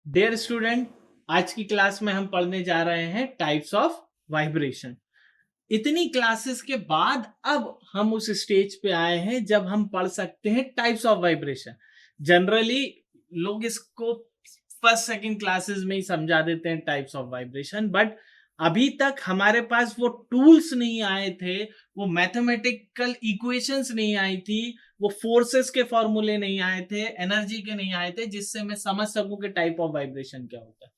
Dear student, आज की class में हम पढ़ने जा रहे हैं टाइप्स ऑफ वाइब्रेशन। इतनी क्लासेस के बाद अब हम उस स्टेज पे आए हैं जब हम पढ़ सकते हैं टाइप्स ऑफ वाइब्रेशन। जनरली लोग इसको फर्स्ट सेकंड क्लासेस में ही समझा देते हैं टाइप्स ऑफ वाइब्रेशन, बट अभी तक हमारे पास वो टूल्स नहीं आए थे, वो मैथमेटिकल इक्वेशंस नहीं आई थी, वो फोर्सेस के फॉर्मूले नहीं आए थे, एनर्जी के नहीं आए थे, जिससे मैं समझ सकूं कि टाइप ऑफ वाइब्रेशन क्या होता है।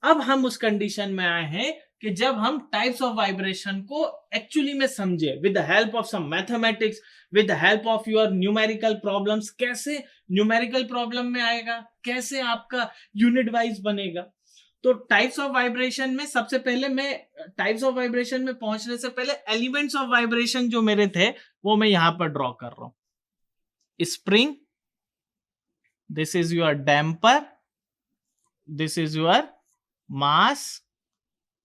अब हम उस कंडीशन में आए हैं कि जब हम टाइप्स ऑफ वाइब्रेशन को एक्चुअली में समझे with the help of some mathematics, with the help of your numerical problems. कैसे न्यूमेरिकल प्रॉब्लम में आएगा, कैसे आपका यूनिट वाइज बनेगा। तो टाइप्स ऑफ वाइब्रेशन में सबसे पहले मैं टाइप्स ऑफ वाइब्रेशन में पहुंचने से पहले एलिमेंट्स ऑफ वाइब्रेशन जो मेरे थे वो मैं यहां पर ड्रॉ कर रहा हूं। Spring, this is your damper, this is your mass,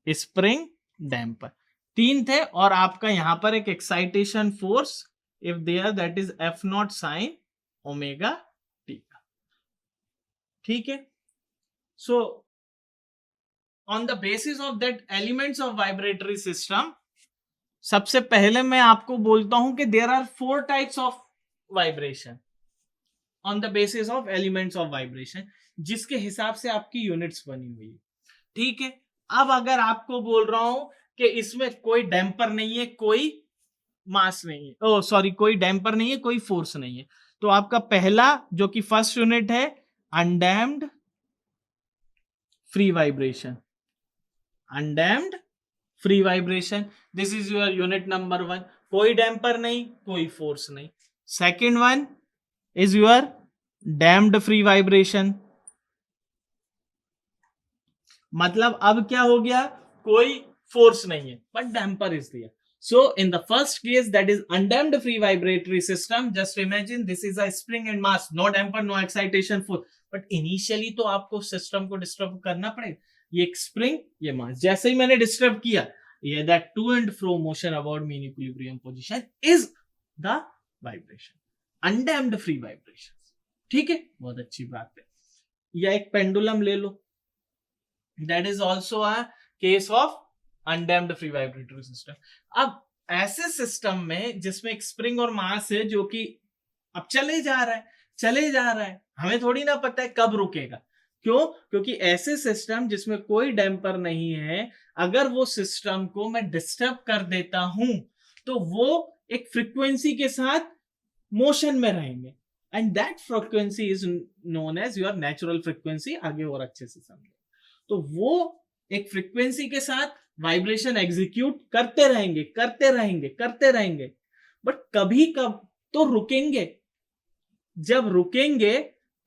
spring, damper. तीन थे और आपका यहां पर एक excitation force if there, that is F naught sine omega T का। ठीक है। So on the basis of that elements of vibratory system, सबसे पहले मैं आपको बोलता हूं कि there are 4 types of vibration on the basis of elements of vibration, जिसके हिसाब से आपकी यूनिट्स बनी हुई है। ठीक है। अब अगर आपको बोल रहा हूं कि इसमें कोई डैम्पर नहीं है, कोई मास नहीं है, ओ सॉरी, कोई डैम्पर नहीं है, कोई फोर्स नहीं है, तो आपका पहला जो कि फर्स्ट यूनिट है undamped free vibration. Undamped free vibration, this is your unit number 1। कोई डैम्पर नहीं, कोई फोर्स नहीं। Second one is your damped free vibration. मतलब अब क्या हो गया, कोई फोर्स नहीं है बट डैम्पर इज दिया। So in the first case, that is undamped free vibratory system, just imagine this is a spring and mass, no damper, no excitation force, but initially तो आपको सिस्टम को disturb करना पड़ेगा। ये एक spring, ये मास, जैसे ही मैंने डिस्टर्ब किया, ये that to and fro motion about mean equilibrium position is the vibration, undamped free vibration। ठीक है, बहुत अच्छी बात है। या एक पेंडुलम ले लो, that is also a case of undamped free vibratory system. अब ऐसे सिस्टम में जिसमें एक स्प्रिंग और मास है जो कि अब चले जा रहा है, चले जा रहा है, हमें थोड़ी ना पता है कब रुकेगा। क्यों? क्योंकि ऐसे सिस्टम जिसमें कोई डैम्पर नहीं है, अगर वो सिस्टम को मैं डिस्टर्ब कर देता हूं तो वो एक फ्रीक्वेंसी के साथ मोशन में रहेंगे, and that frequency is known as your natural frequency. आगे और अच्छे से समझो, तो वो एक फ्रीक्वेंसी के साथ वाइब्रेशन एग्जीक्यूट करते रहेंगे, करते रहेंगे, करते रहेंगे, बट कभी कब तो रुकेंगे। जब रुकेंगे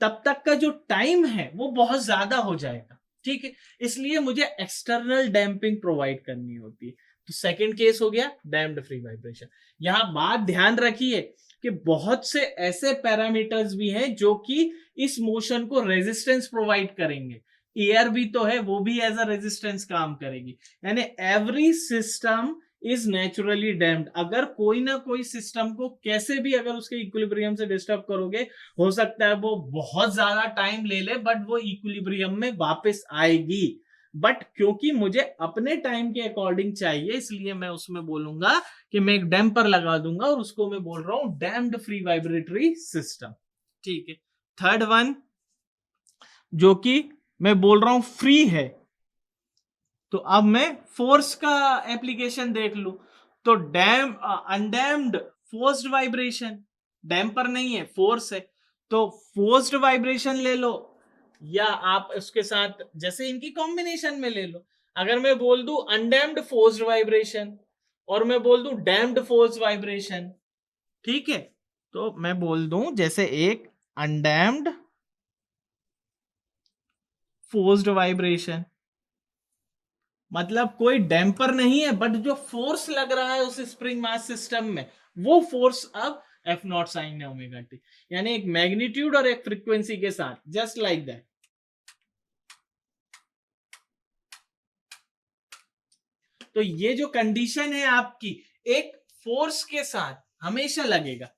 तब तक का जो टाइम है वो बहुत ज्यादा हो जाएगा। ठीक है, इसलिए मुझे एक्सटर्नल डैम्पिंग प्रोवाइड करनी होती है। तो सेकंड केस हो गया डैम्प्ड फ्री वाइब्रेशन। यहां बात ध्यान रखिए कि बहुत से ऐसे पैरामीटर्स भी हैं जो कि इस मोशन को रेजिस्टेंस प्रोवाइड करेंगे। एयर भी तो है, वो भी एज अ रेजिस्टेंस काम करेगी। यानी every system is naturally damped. अगर कोई ना कोई सिस्टम को कैसे भी अगर उसके इक्विलिब्रियम से डिस्टर्ब करोगे, हो सकता है वो बहुत ज्यादा टाइम ले ले बट वो इक्विलिब्रियम में वापस आएगी। बट क्योंकि मुझे अपने टाइम के अकॉर्डिंग चाहिए, इसलिए मैं उसमें बोलूंगा कि मैं एक डैम्पर लगा दूंगा और उसको मैं बोल रहा हूं डैम्प्ड फ्री वाइब्रेटरी सिस्टम। ठीक है। थर्ड वन जो कि मैं बोल रहा हूं फ्री है, तो अब मैं फोर्स का एप्लीकेशन देख लू, तो अनडैम्ड फोर्स्ड वाइब्रेशन, डैम्पर नहीं है, फोर्स है, तो फोर्स्ड वाइब्रेशन ले लो, या आप उसके साथ जैसे इनकी कॉम्बिनेशन में ले लो। अगर मैं बोल दूं अनडैम्ड फोर्स्ड वाइब्रेशन और मैं बोल दूं डैम्ड फोर्स्ड वाइब्रेशन, ठीक है, तो मैं बोल दूं जैसे एक अनडैम्ड फोर्स्ड वाइब्रेशन, मतलब कोई डैम्पर नहीं है बट जो फोर्स लग रहा है उस स्प्रिंग मास सिस्टम में, वो फोर्स अब एफ नॉट साइन है ओमेगा टी, यानी एक मैग्नीट्यूड और एक फ्रीक्वेंसी के साथ, जस्ट लाइक दैट। तो ये जो कंडीशन है आपकी, एक फोर्स के साथ हमेशा लगेगा।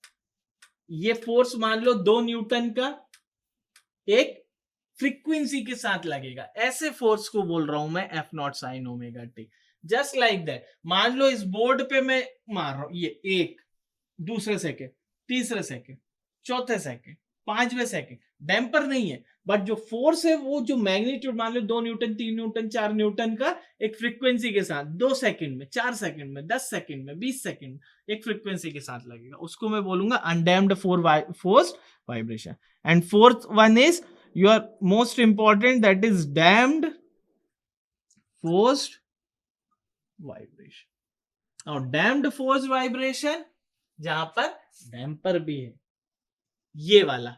ये फोर्स मान लो 2 न्यूटन का एक फ्रीक्वेंसी के साथ लगेगा, ऐसे फोर्स को बोल रहा हूं मैं F naught sine omega T. Just like that, मान लो इस बोर्ड पे मैं मार रहा हूं, ये एक, दूसरे सेकेंड, तीसरे सेकेंड, चौथे सेकेंड, पांचवें सेकेंड, डैम्पर नहीं है, बट जो फोर्स है वो जो मैग्नीट्यूड मान लो 2 न्यूटन, 3 न्यूटन, 4 न्यूटन का एक फ्रीक्वेंसी के साथ 2 सेकंड में, 4 सेकंड में, 10 सेकंड में, 20 सेकंड में एक फ्रीक्वेंसी के साथ लगेगा, उसको मैं बोलूंगा undamped forced vibration. And fourth one is your most important, that is damped forced vibration. और डैम्प्ड फोर्स्ड वाइब्रेशन जहां पर डैम्पर भी है, ये वाला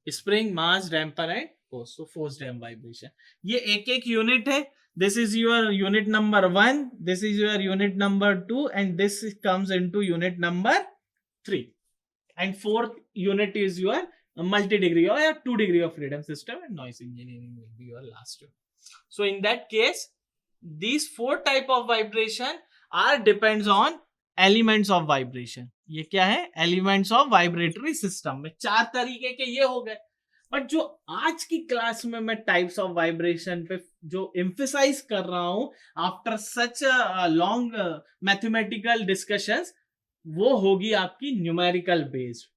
spring, mass, damper and force, तो फोर्स डैम्प वाइब्रेशन, ये एक एक यूनिट है। This is your unit number 1, this is your unit number 2, and this comes into unit number 3, and fourth unit is your multi degree or 2 degree of freedom system, and noise engineering will be your last one. So in that case, these 4 type of vibration are depends on elements of vibration. ये क्या है? Elements of vibratory system में 4 तरीके के ये हो गए। But जो आज की क्लास में मैं टाइप्स ऑफ वाइब्रेशन पे जो एम्फेसाइज कर रहा हूं after such long mathematical discussions, वो होगी आपकी न्यूमेरिकल बेस्ड।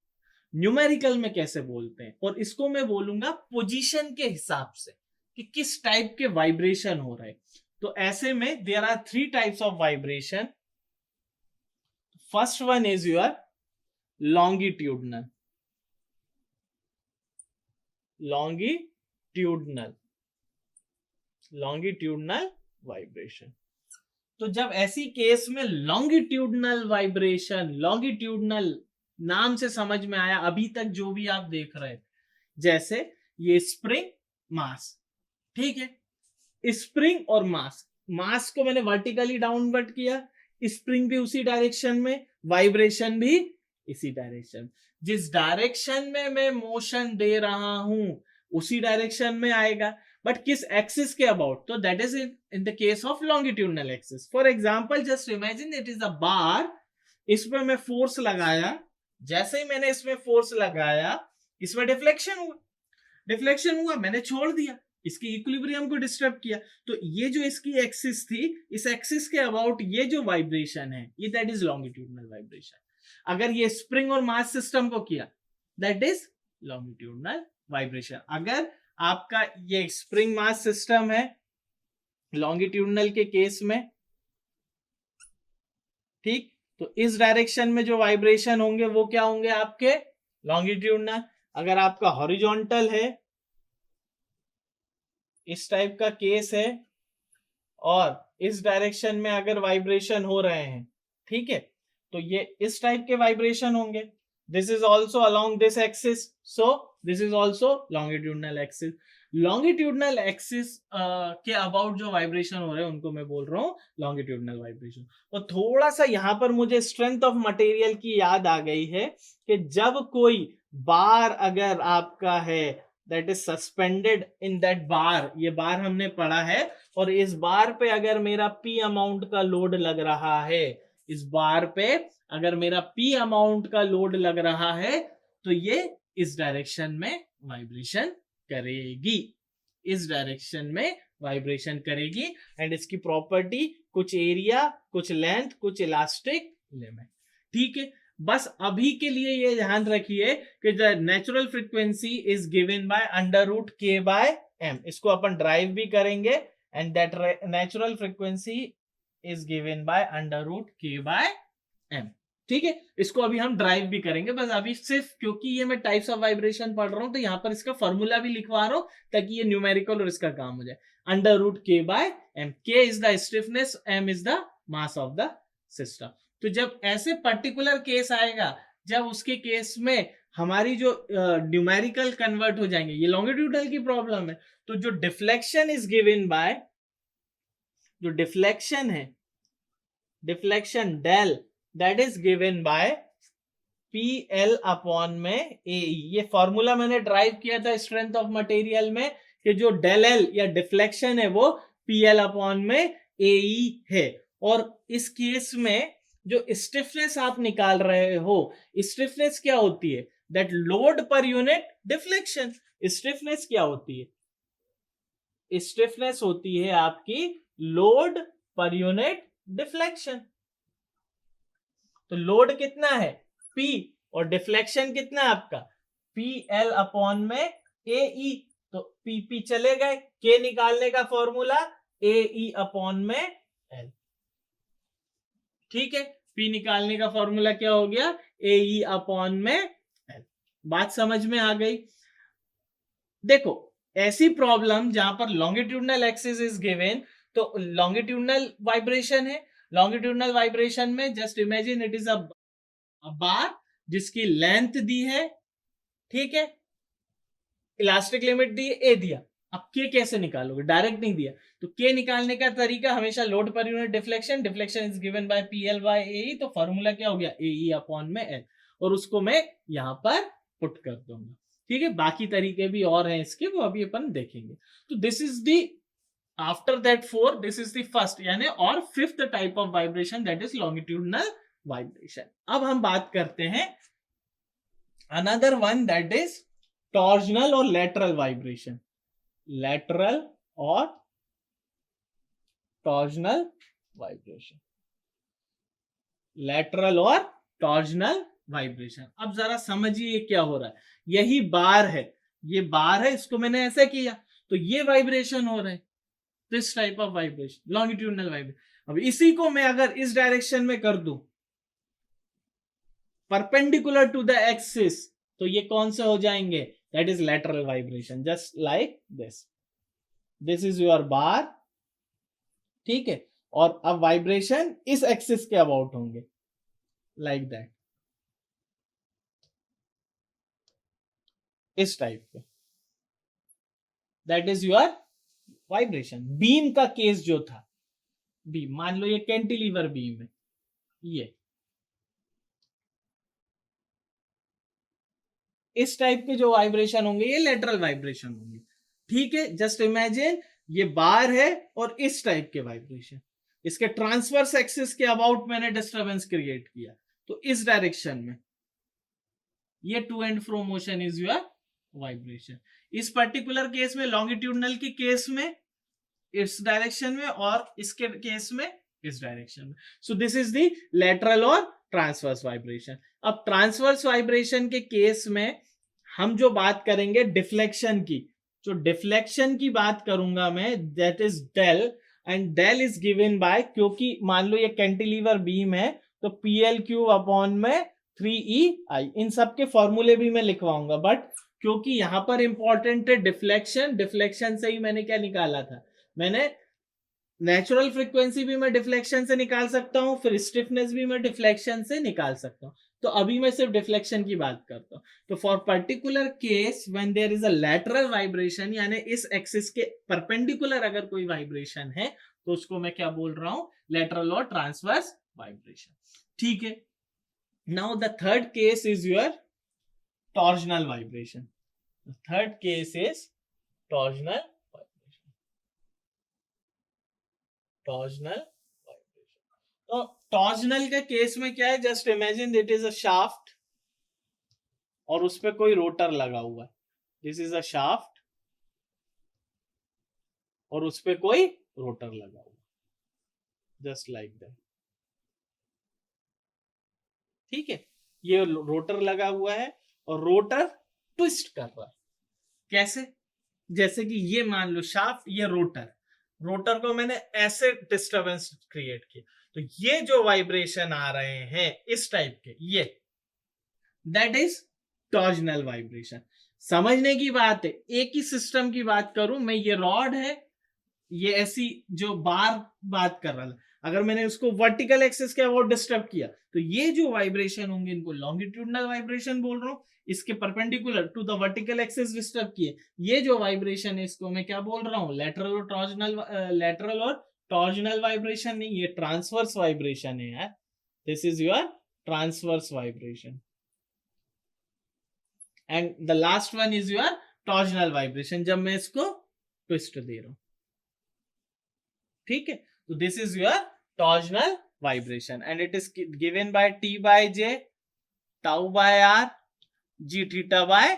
न्यूमेरिकल में कैसे बोलते हैं, और इसको मैं बोलूंगा पोजीशन के हिसाब से कि किस टाइप के वाइब्रेशन हो रहे हैं। तो ऐसे में there are 3 types of vibration. First one is your longitudinal, longitudinal vibration. तो जब ऐसी केस में लॉन्गिट्यूडनल वाइब्रेशन, लॉन्गिट्यूडनल नाम से समझ में आया अभी तक जो भी आप देख रहे हैं, जैसे ये स्प्रिंग, मास, ठीक है, स्प्रिंग और मास को मैंने वर्टिकली डाउनवर्ड किया, स्प्रिंग भी उसी डायरेक्शन में, वाइब्रेशन भी इसी डायरेक्शन, जिस डायरेक्शन में मैं मोशन दे रहा हूं उसी डायरेक्शन में आएगा, बट किस एक्सिस के अबाउट, तो that is in the case of longitudinal axis. For example just imagine it is a bar, इसमें मैं फोर्स लगाया, जैसे ही मैंने इसमें फोर्स लगाया इसमें डिफ्लेक्शन हुआ, मैंने छोड़ दिया, इसकी इक्विलिब्रियम को डिस्टर्ब किया, तो ये जो इसकी एक्सिस थी, इस एक्सिस के अबाउट ये जो वाइब्रेशन है, ये दैट इज लॉन्गिट्यूडनल वाइब्रेशन। अगर ये स्प्रिंग और मास सिस्टम को किया, दैट इज लॉन्गिट्यूडनल वाइब्रेशन। अगर आपका ये स्प्रिंग मास सिस्टम है लॉन्गिट्यूडनल के केस में, ठीक, तो इस डायरेक्शन में जो वाइब्रेशन होंगे वो क्या होंगे आपके लॉन्गिट्यूडनल। अगर आपका हॉरिजॉन्टल है, इस टाइप का केस है, और इस डायरेक्शन में अगर वाइब्रेशन हो रहे हैं, ठीक है, तो ये इस टाइप के वाइब्रेशन होंगे। This is also along this axis, so this is also longitudinal axis. Longitudinal axis के अबाउट जो वाइब्रेशन हो रहे हैं उनको मैं बोल रहा हूं लॉन्गिट्यूडनल वाइब्रेशन। और थोड़ा सा यहां पर मुझे स्ट्रेंथ ऑफ मटेरियल की याद आ गई है कि जब कोई बार अगर आपका है, that is suspended in that bar, ये बार हमने पढ़ा है, और इस बार पे अगर मेरा P अमाउंट का लोड लग रहा है, इस बार पे अगर मेरा P अमाउंट का लोड लग रहा है, तो ये इस डायरेक्शन में वाइब्रेशन करेगी, इस डायरेक्शन में वाइब्रेशन करेगी, एंड इसकी प्रॉपर्टी कुछ एरिया, कुछ लेंथ, कुछ इलास्टिक लिमिट, ठीक है। बस अभी के लिए ये ध्यान रखिए कि the natural frequency is given bye √k/m, इसको अपन ड्राइव भी करेंगे, and that natural frequency is given bye √k/m, ठीक है। इसको अभी हम ड्राइव भी करेंगे, बस अभी सिर्फ क्योंकि ये मैं टाइप्स ऑफ वाइब्रेशन पढ़ रहा हूं तो यहां पर इसका फॉर्मूला भी लिखवा रहा हूं ताकि ये न्यूमेरिकल और इसका काम हो जाए। √k/m, k is the stiffness, m is the mass of the system. तो जब ऐसे पर्टिकुलर केस आएगा, जब उसके केस में हमारी जो न्यूमेरिकल कन्वर्ट हो जाएंगे, ये लॉन्गिट्यूडनल की प्रॉब्लम है, तो जो डिफ्लेक्शन इज गिवन बाय, जो डिफ्लेक्शन है, deflection del, that is given by PL/में AE। ये फॉर्मूला मैंने ड्राइव किया था स्ट्रेंथ ऑफ मटेरियल में कि जो डेल L या डिफ्लेक्शन है वो PL/में AE है। और इस केस में जो स्टिफनेस आप निकाल रहे हो, स्टिफनेस क्या होती है, दैट लोड पर यूनिट डिफ्लेक्शन। स्टिफनेस क्या होती है, स्टिफनेस होती है आपकी लोड पर यूनिट डिफ्लेक्शन। तो लोड कितना है P और डिफ्लेक्शन कितना है आपका PL अपॉन में AE। तो PP चले गए, K निकालने का फॉर्मूला AE अपॉन में L। ठीक है, P निकालने का फॉर्मूला क्या हो गया AE अपॉन में L। बात समझ में आ गई। देखो ऐसी प्रॉब्लम जहां पर लॉन्गिट्यूडनल एक्सिस इज गिवन, तो लॉन्गिट्यूडनल वाइब्रेशन है। लॉन्गिट्यूडनल वाइब्रेशन में just imagine it is a bar जिसकी लेंथ दी है, ठीक है, इलास्टिक लिमिट दी है, ए दिया। अब के कैसे निकालोगे, डायरेक्ट नहीं दिया, तो के निकालने का तरीका हमेशा लोड पर unit deflection, deflection is given by PL by AE। तो फॉर्मूला क्या हो गया AE अपॉन में L, और उसको मैं यहां पर पुट कर दूंगा। ठीक है, बाकी तरीके भी और हैं इसके, वो अभी अपन देखेंगे। तो this is the after that 4 this is the first यानी और fifth type of vibration, that is longitudinal vibration. अब हम बात करते हैं another one, that is torsional और लेटरल वाइब्रेशन। लेटरल और टॉर्जनल वाइब्रेशन, लेटरल और टॉर्जनल वाइब्रेशन। अब जरा समझिए क्या हो रहा है। यही बार है, ये बार है, इसको मैंने ऐसे किया तो ये वाइब्रेशन हो रहा है, this type of vibration longitudinal vibration. अब इसी को मैं अगर इस डायरेक्शन में कर दूं परपेंडिकुलर टू द एक्सिस, तो ये कौन से हो जाएंगे, that is lateral vibration, just like this. This is your बार, ठीक है, और अब वाइब्रेशन इस एक्सिस के अबाउट होंगे लाइक दैट, इस टाइप के, that is your vibration. Beam का केस जो था, बीम मान लो ये कैंटिलीवर बीम है, ये इस टाइप के जो वाइब्रेशन होंगे ये लेटरल वाइब्रेशन होंगे। ठीक है, जस्ट इमेजिन ये बार है और इस टाइप के वाइब्रेशन, इसके ट्रांसवर्स एक्सिस के अबाउट मैंने डिस्टरबेंस क्रिएट किया, तो इस डायरेक्शन में ये to and fro motion is your vibration. इस पर्टिकुलर केस में लॉन्गिट्यूडनल के केस में इस डायरेक्शन में और इसके केस में इस डायरेक्शन में। So this is the lateral और ट्रांसवर्स वाइब्रेशन। अब ट्रांसवर्स वाइब्रेशन के केस में हम जो बात करेंगे डिफ्लेक्शन की, जो डिफ्लेक्शन की बात करूंगा मैं, that is del, and del is given by, क्योंकि मान लो ये कैंटिलीवर बीम है तो PL क्यूब अपॉन में 3EI। इन सब के फॉर्मूले भी मैं लिखवाऊंगा, बट क्योंकि यहां पर इंपॉर्टेंट है डिफ्लेक्शन, डिफ्लेक्शन से ही मैंने क्या निकाला था, मैंने नेचुरल फ्रीक्वेंसी भी मैं डिफ्लेक्शन से निकाल सकता हूं, फिर स्टिफनेस भी मैं डिफ्लेक्शन से निकाल सकता हूं। तो अभी मैं सिर्फ डिफ्लेक्शन की बात करता हूं। तो for particular case when there is a lateral vibration, यानी इस एक्सिस के परपेंडिकुलर अगर कोई वाइब्रेशन है, तो उसको मैं क्या बोल रहा हूं, लेटरल और ट्रांसवर्स वाइब्रेशन। ठीक है, now the third case is your torsional vibration. Third case is torsional torsional vibration. तो टॉर्जनल के केस में क्या है, just imagine it is a shaft और उस पर कोई रोटर लगा हुआ है, दिस इज अ शाफ्ट और उस पर कोई रोटर लगा हुआ, जस्ट लाइक दैट। ठीक है, ये रोटर लगा हुआ है और रोटर ट्विस्ट कर रहा है, कैसे, जैसे कि ये मान लो शाफ्ट, ये रोटर, रोटर को मैंने ऐसे डिस्टरबेंस क्रिएट किया, तो ये जो वाइब्रेशन आ रहे हैं इस टाइप के, ये दैट इज टॉर्जनल वाइब्रेशन। समझने की बात है, एक ही सिस्टम की बात करूं मैं, ये रॉड है, ये ऐसी जो बार बात कर रहा था, अगर मैंने उसको वर्टिकल एक्सिस के अबाउट डिस्टर्ब किया, तो ये जो वाइब्रेशन होंगे इनको लॉन्गिट्यूडनल वाइब्रेशन बोल रहा हूं। इसके perpendicular to the vertical axis disturb किए, ये जो वाइब्रेशन है इसको मैं क्या बोल रहा हूं, लेटरल और टॉर्जनल, लेटरल और टॉर्जनल वाइब्रेशन नहीं, ये ट्रांसवर्स वाइब्रेशन है यार, this is your transverse vibration. And the last one is your torsional vibration, जब मैं इसको ट्विस्ट दे रहा हूं। ठीक है, तो this is your torsional vibration and it is given by T by J, tau by R, G theta by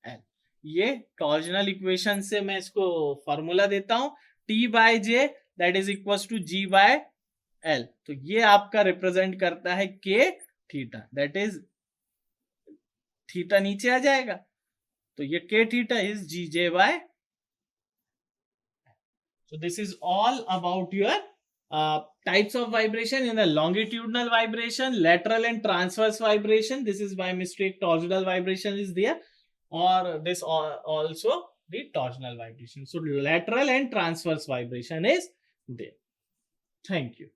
L। ये torsional equation से मैं इसको फॉर्मूला देता हूं, T by J that is equal to G by L। तो ये आपका represent करता है K theta, that is theta नीचे आ जाएगा, तो ये K theta is GJ by. So this is all about your types of vibration. In the longitudinal vibration, lateral and transverse vibration, this is by mistake torsional vibration is there, or this also the torsional vibration. So lateral and transverse vibration is there. Thank you.